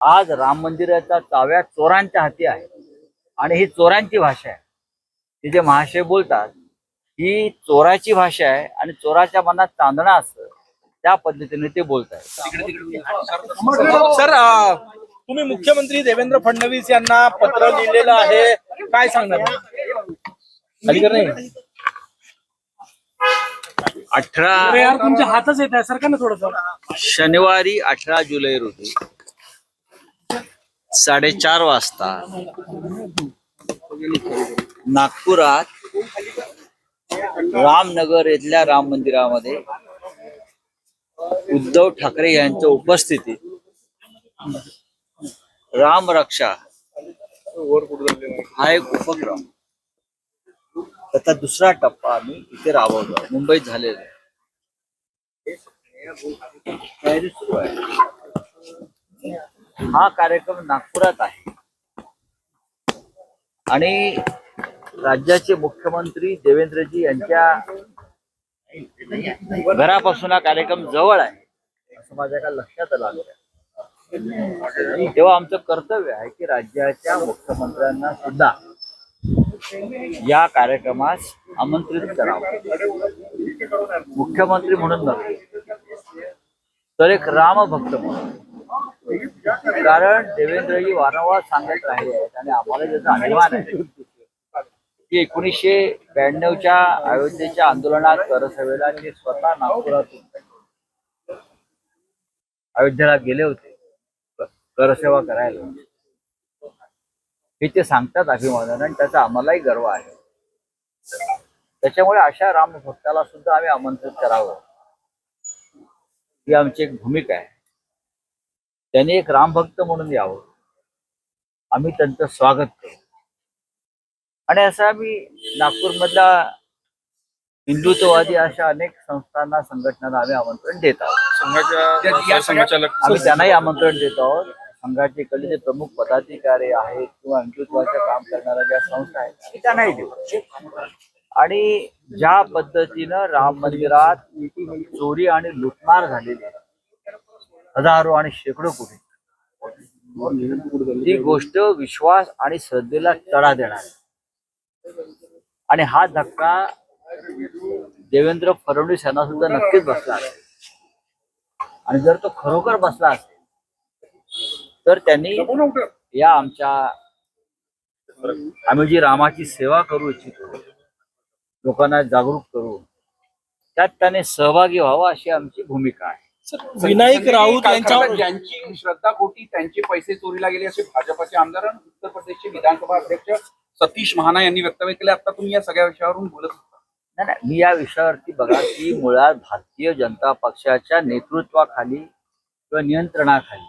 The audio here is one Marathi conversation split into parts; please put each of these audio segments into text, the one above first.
आज राम मंदिराच्या चाव्या चोरांच्या हाती आहे आणि ही चोरांची भाषा आहे. ती जे महाशय बोलतात ही चोराची भाषा आहे आणि चोराच्या मनात चांदणं असतं त्या पद्धतीने ते बोलत आहेत. सर तुम्ही मुख्यमंत्री देवेंद्र फडणवीस यांना पत्र लिहिलेलं आहे, काय सांगणार? अलीकडे नाही 18 तुमच्या हातच येत आहे सर का ना थोडस. शनिवारी 18 जुलै रोजी 4:30 वाजता नागपुरात रामनगर येथील राम मंदिरामध्ये उद्धव ठाकरे यांच्या उपस्थितीत राम रक्षा हा एक उपक्रम त्याचा दुसरा टप्पा आम्ही इथे राबवतो. मुंबईत झालेला तयारी सुरू आहे. हा कार्यक्रम नागपुरात आहे आणि राज्याचे मुख्यमंत्री देवेंद्रजी यांच्या घरापासून हा कार्यक्रम जवळ आहे असं माझ्या एका लक्षात आलं. तेव्हा आमचं कर्तव्य आहे की राज्याच्या मुख्यमंत्र्यांना सुद्धा या कार्यक्रमास आमंत्रित करावं. मुख्यमंत्री म्हणून नव्हे तर एक रामभक्त म्हणून. कारण देवेंद्रजी वारंवार सांगत राहिले आहेत आणि आम्हाला ज्याचा अभिमान आहे की 1992च्या अयोध्येच्या आंदोलनात करसभेला ते स्वतः नागपुरातून अयोध्येला गेले होते करसेवा करायला. हे ते सांगतात अभिमानाने आणि त्याचा आम्हालाही गर्व आहे. त्याच्यामुळे अशा रामभक्ताला सुद्धा आम्ही आमंत्रित करावं ही आमची एक भूमिका आहे. त्यांनी एक रामभक्त म्हणून यावं, आम्ही त्यांचं स्वागत करू. आणि असं आम्ही नागपूरमधल्या हिंदुत्ववादी अशा अनेक संस्थांना संघटनांना आम्ही आमंत्रण देत आहोत. आम्ही त्यांनाही आमंत्रण देत आहोत. संघाचे इकडले जे प्रमुख पदाधिकारी आहेत किंवा हिंदुत्वाचं काम करणाऱ्या ज्या संस्था आहेत आम्ही त्यांनाही देऊ. आणि ज्या पद्धतीनं राम मंदिरात चोरी आणि लुटमार झालेली आहे हजारो आणि शेकडो कोटी, ही गोष्ट विश्वास आणि श्रद्धेला तडा देणार आहे. आणि हा धक्का देवेंद्र फडणवीस यांना सुद्धा नक्कीच बसला असेल. आणि जर तो खरोखर बसला असेल तर त्यांनी या आम्ही जी रामाची सेवा करू इच्छितो, लोकांना जागरूक करू, त्यात त्याने सहभागी व्हावा अशी आमची भूमिका आहे. विनायक राऊत यांच्यावर ज्यांची श्रद्धापोटी त्यांचे पैसे चोरीला गेले असे भाजपचे आमदार आणि उत्तर प्रदेशचे विधानसभा अध्यक्ष सतीश महाना यांनी वक्तव्य केले. आता तुम्ही या सगळ्या विषयावरून बोलत होता. नाही, मी या विषयावरती बघा की मुळात भारतीय जनता पक्षाच्या नेतृत्वाखाली किंवा नियंत्रणाखाली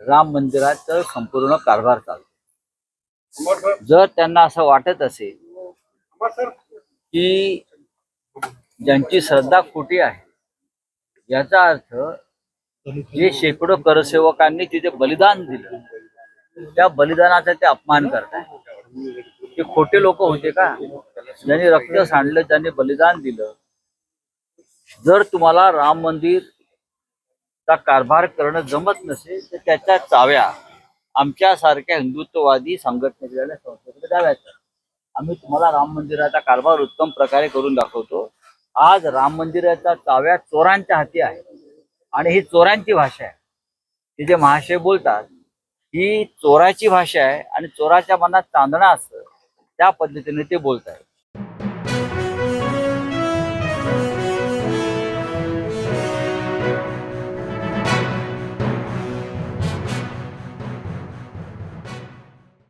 राम मंदिराचा संपूर्ण कारभार चालतो. जर त्यांना असं वाटत असेल की ज्यांची श्रद्धा खोटी आहे, याचा अर्थ जे शेकडो करसेवकांनी तिथे बलिदान दिलं त्या बलिदानाचा ते अपमान करताय. ते खोटे लोक होते का ज्यांनी रक्त सांडलं, ज्यांनी बलिदान दिलं? जर तुम्हाला राम मंदिरचा कारभार करणं जमत नसेल तर त्याच्या चाव्या आमच्यासारख्या हिंदुत्ववादी संघटनेच्या संस्थेकडे द्याव्यात. आम्ही तुम्हाला राम मंदिराचा कारभार उत्तम प्रकारे करून दाखवतो. आज राम मंदिराच्या चाव्या चोरांच्या हाती आहे आणि ही चोरांची भाषा आहे. ती जे महाशय बोलतात ही चोराची भाषा आहे आणि चोराच्या मनात चांदणं असतं त्या पद्धतीने ते बोलत आहेत.